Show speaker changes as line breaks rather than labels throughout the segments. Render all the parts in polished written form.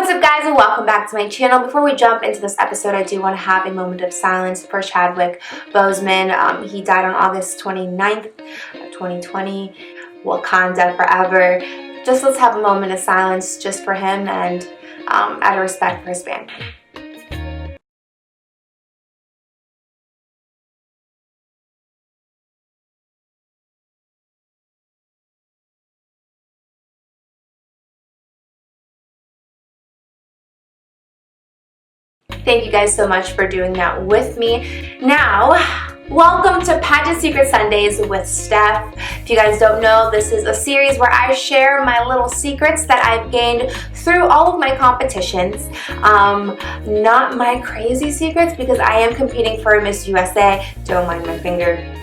What's up, guys, and welcome back to my channel. Before we jump into this episode, I do want to have a moment of silence for Chadwick Boseman. He died on August 29th, 2020. Wakanda forever. Just let's have a moment of silence just for him and out of respect for his family. Thank you guys so much for doing that with me. Now, welcome to Pageant Secret Sundays with Stheph. If you guys don't know, this is a series where I share my little secrets that I've gained through all of my competitions. Not my crazy secrets, because I am competing for Miss USA. Don't mind my finger.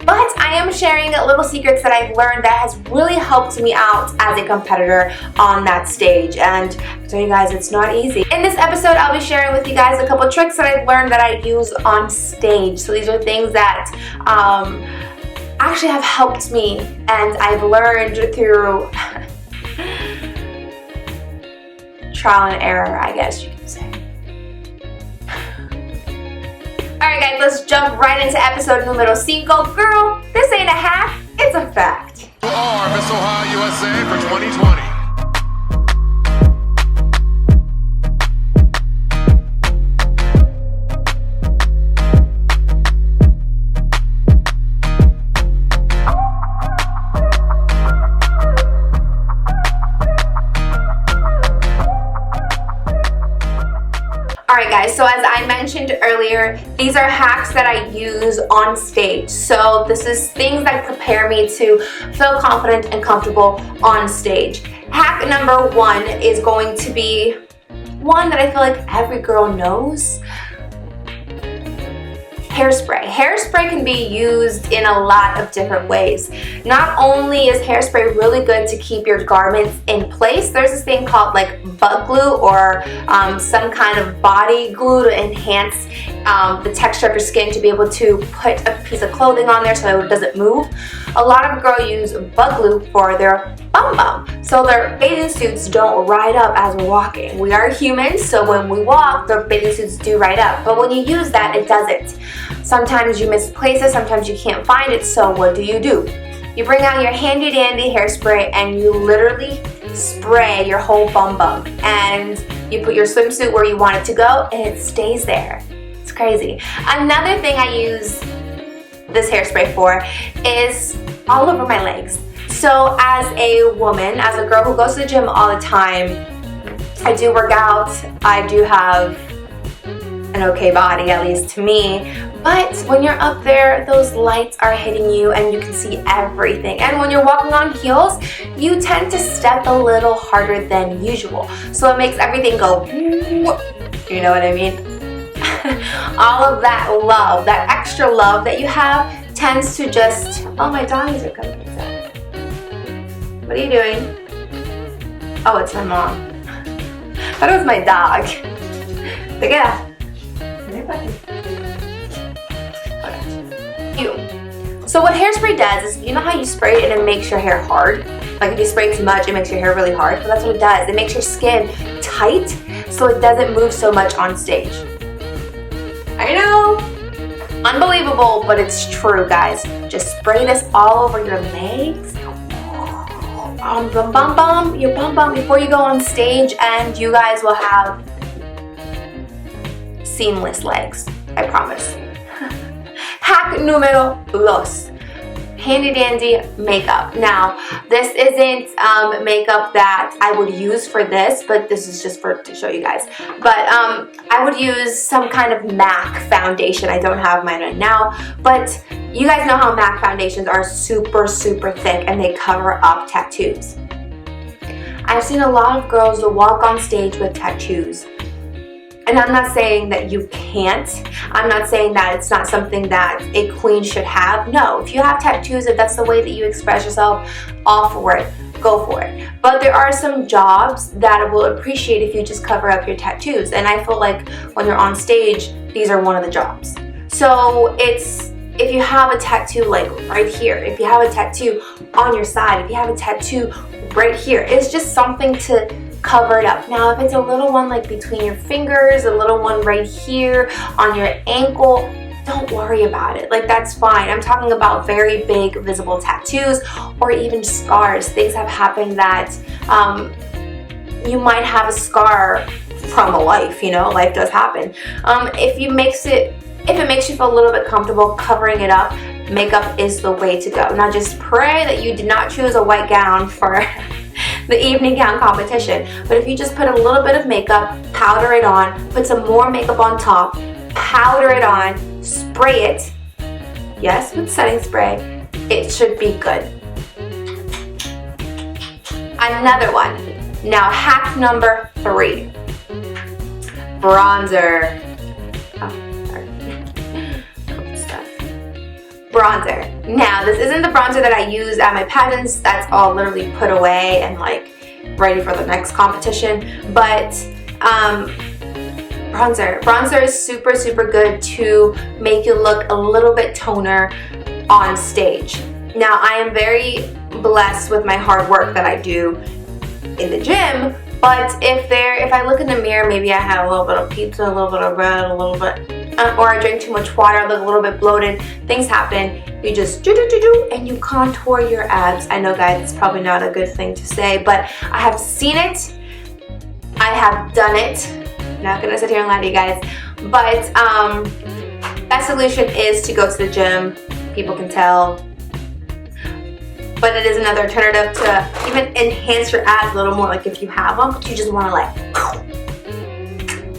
But I am sharing little secrets that I've learned that has really helped me out as a competitor on that stage. And I tell you guys, it's not easy. In this episode, I'll be sharing with you guys a couple tricks that I've learned that I use on stage. So these are things that actually have helped me, and I've learned through trial and error, I guess you can say. Alright guys, let's jump right into episode numero 5. Girl, this ain't a hack, it's a fact.
You are Miss Ohio USA for 2020.
Alright guys, so as I mentioned earlier, these are hacks that I use on stage. So this is things that prepare me to feel confident and comfortable on stage. Hack number 1 is going to be one that I feel like every girl knows. Hairspray. Hairspray can be used in a lot of different ways. Not only is hairspray really good to keep your garments in place, there's this thing called like butt glue or some kind of body glue to enhance the texture of your skin to be able to put a piece of clothing on there so it doesn't move. A lot of girls use butt glue for their bum so their bathing suits don't ride up as we're walking. We are humans, so when we walk, the bathing suits do ride up, but when you use that, it doesn't. Sometimes you misplace it, sometimes you can't find it, so what do? You bring out your handy dandy hairspray and you literally spray your whole bum and you put your swimsuit where you want it to go and it stays there. It's crazy. Another thing I use this hairspray for is all over my legs. So as a woman, as a girl who goes to the gym all the time, I do work out, I do have an okay body, at least to me, but when you're up there, those lights are hitting you and you can see everything. And when you're walking on heels, you tend to step a little harder than usual. So it makes everything go, you know what I mean? All of that love, that extra love that you have tends to just, oh, my doggies are coming inside. What are you doing? Oh, it's my mom. I thought it was my dog. Look at that. So what hairspray does is, you know how you spray it and it makes your hair hard? Like if you spray too much, it makes your hair really hard. But that's what it does. It makes your skin tight so it doesn't move so much on stage. I know, unbelievable, but it's true, guys. Just spray this all over your legs, on the your bum before you go on stage, and you guys will have seamless legs, I promise. Hack numero 2. Handy dandy makeup. Now, this isn't makeup that I would use for this, but this is just to show you guys. But I would use some kind of MAC foundation. I don't have mine right now, but you guys know how MAC foundations are super thick and they cover up tattoos. I've seen a lot of girls walk on stage with tattoos. And I'm not saying that you can't. I'm not saying that it's not something that a queen should have. No, if you have tattoos, if that's the way that you express yourself, all for it, go for it. But there are some jobs that will appreciate if you just cover up your tattoos. And I feel like when you're on stage, these are one of the jobs. So it's if you have a tattoo like right here, if you have a tattoo on your side, if you have a tattoo right here, it's just something to cover it up. Now, if it's a little one like between your fingers, a little one right here on your ankle, don't worry about it. Like, that's fine. I'm talking about very big visible tattoos or even scars. Things have happened that you might have a scar from a life, you know, life does happen. If it makes you feel a little bit comfortable covering it up, makeup is the way to go. Now, just pray that you did not choose a white gown for the evening gown competition. But if you just put a little bit of makeup, powder it on, put some more makeup on top, powder it on, spray it, yes, with setting spray, it should be good. Another one. Now, hack number 3. Bronzer. Bronzer. Now, this isn't the bronzer that I use at my pageants. That's all literally put away and like ready for the next competition. But bronzer is super, super good to make you look a little bit toner on stage. Now, I am very blessed with my hard work that I do in the gym, but if I look in the mirror, maybe I have a little bit of pizza, a little bit of bread, a little bit, or I drink too much water, I look a little bit bloated, things happen. You just do and you contour your abs. I know, guys, it's probably not a good thing to say, but I have seen it. I have done it. I'm not gonna sit here and lie to you guys, but that solution is to go to the gym. People can tell. But it is another alternative to even enhance your abs a little more, like if you have them, but you just want to like,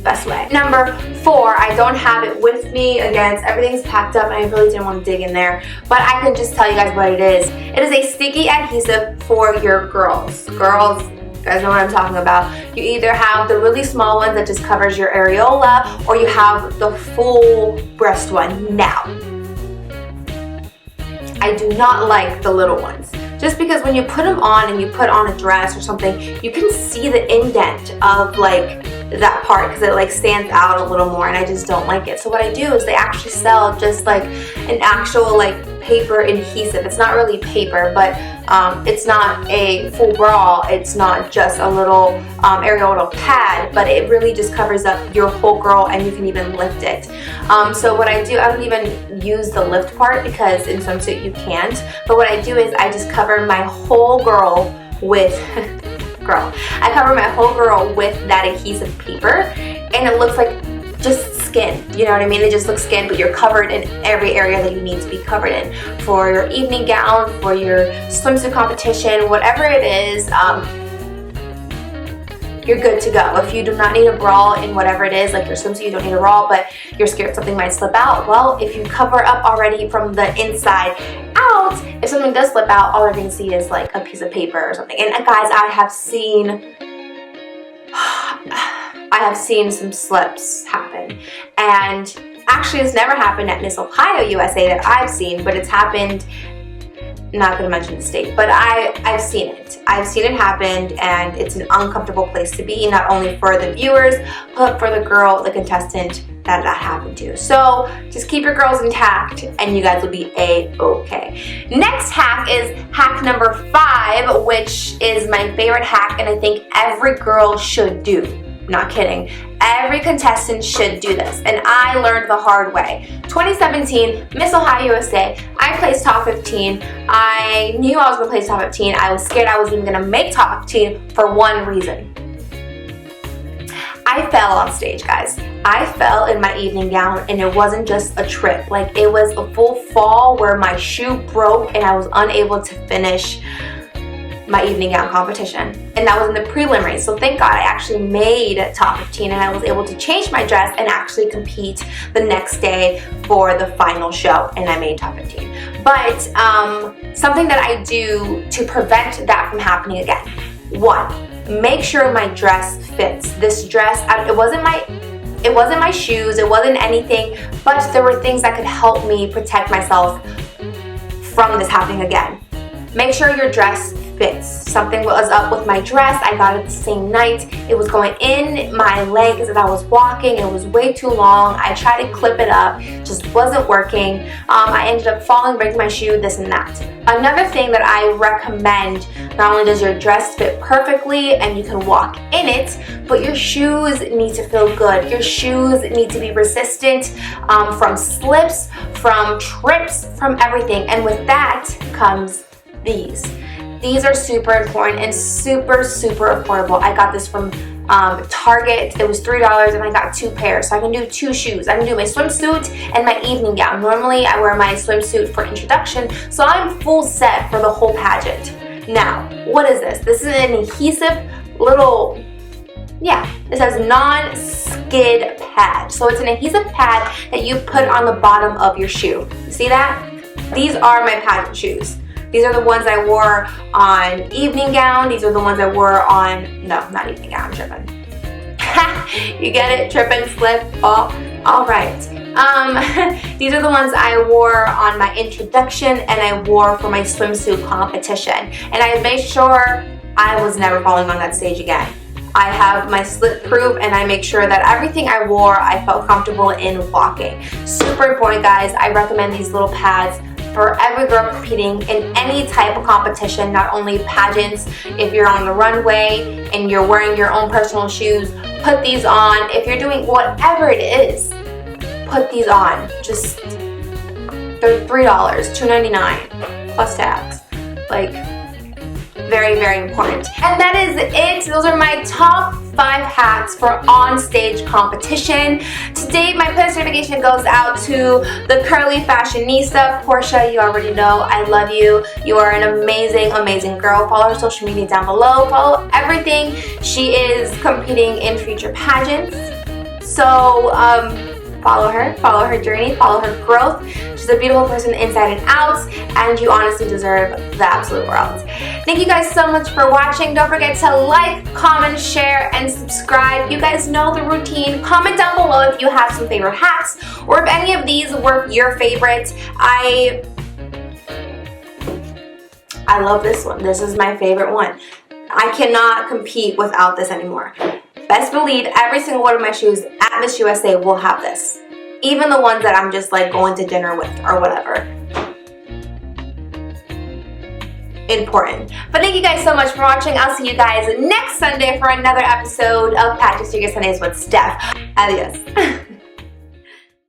best way. Number 4, I don't have it with me. Again, everything's packed up and I really didn't want to dig in there, but I can just tell you guys what it is. It is a sticky adhesive for your girls. Girls, you guys know what I'm talking about. You either have the really small one that just covers your areola, or you have the full breast one. Now, I do not like the little ones. Just because when you put them on and you put on a dress or something, you can see the indent of like that part because it like stands out a little more, and I just don't like it. So what I do is they actually sell just like an actual like paper adhesive. It's not really paper, but it's not a full bra. It's not just a little areola pad, but it really just covers up your whole girl, and you can even lift it. So what I do, I don't even use the lift part because in swimsuit you can't. But what I do is I just cover my whole girl with I cover my whole girl with that adhesive paper, and it looks like just skin, you know what I mean? It just looks skin, but you're covered in every area that you need to be covered in. For your evening gown, for your swimsuit competition, whatever it is, you're good to go. If you do not need a bra in whatever it is, like your swimsuit, you don't need a bra, but you're scared something might slip out. Well, if you cover up already from the inside out, if something does slip out, all you're going to see is like a piece of paper or something. And guys, I have seen some slips happen. And actually, it's never happened at Miss Ohio USA that I've seen, but it's happened, not going to mention the state, but I've seen it. I've seen it happen, and it's an uncomfortable place to be, not only for the viewers, but for the girl, the contestant that happened to. So just keep your girls intact, and you guys will be A-okay. Next hack is hack number 5, which is my favorite hack, and I think every girl should do. Not kidding. Every contestant should do this, and I learned the hard way. 2017, Miss Ohio USA, I placed top 15. I knew I was going to place top 15. I was scared I was even going to make top 15 for one reason. I fell on stage, guys. I fell in my evening gown, and it wasn't just a trip. Like, it was a full fall where my shoe broke and I was unable to finish my evening gown competition, and that was in the preliminary. So thank God I actually made top 15, and I was able to change my dress and actually compete the next day for the final show, and I made top 15. But something that I do to prevent that from happening again: 1, make sure my dress fits. This dress, it wasn't my shoes, it wasn't anything, but there were things that could help me protect myself from this happening again. Make sure your dress fits. Something was up with my dress. I got it the same night. It was going in my legs as I was walking. It was way too long. I tried to clip it up, just wasn't working. I ended up falling, breaking my shoe, this and that. Another thing that I recommend, not only does your dress fit perfectly and you can walk in it, but your shoes need to feel good. Your shoes need to be resistant from slips, from trips, from everything. And with that comes these. These are super important and super, super affordable. I got this from Target. It was $3 and I got 2 pairs. So I can do 2 shoes. I can do my swimsuit and my evening gown. Normally I wear my swimsuit for introduction, so I'm full set for the whole pageant. Now, what is this? This is an adhesive little, it says non-skid pad. So it's an adhesive pad that you put on the bottom of your shoe. You see that? These are my pageant shoes. These are the ones I wore on evening gown. These are the ones I wore on, no, not evening gown, tripping. You get it? Tripping, slip, fall. All right. These are the ones I wore on my introduction and I wore for my swimsuit competition. And I made sure I was never falling on that stage again. I have my slip proof and I make sure that everything I wore, I felt comfortable in walking. Super important, guys. I recommend these little pads for every girl competing in any type of competition, not only pageants. If you're on the runway and you're wearing your own personal shoes, put these on. If you're doing whatever it is, put these on. Just, they're $3, $2.99 plus tax. Like, very, very important. And that is it. Those are my top 5 hats for on-stage competition. Today, my post certification goes out to the curly fashionista. Portia, you already know, I love you. You are an amazing, amazing girl. Follow her social media down below. Follow everything. She is competing in future pageants. So, follow her journey, follow her growth. She's a beautiful person inside and out, and you honestly deserve the absolute world. Thank you guys so much for watching. Don't forget to like, comment, share, and subscribe. You guys know the routine. Comment down below if you have some favorite hats, or if any of these were your favorite. I love this one. This is my favorite one. I cannot compete without this anymore. Best believe every single one of my shoes at Miss USA will have this. Even the ones that I'm just like going to dinner with or whatever. Important. But thank you guys so much for watching. I'll see you guys next Sunday for another episode of Pageant Secret Sundays with Steph. Adios.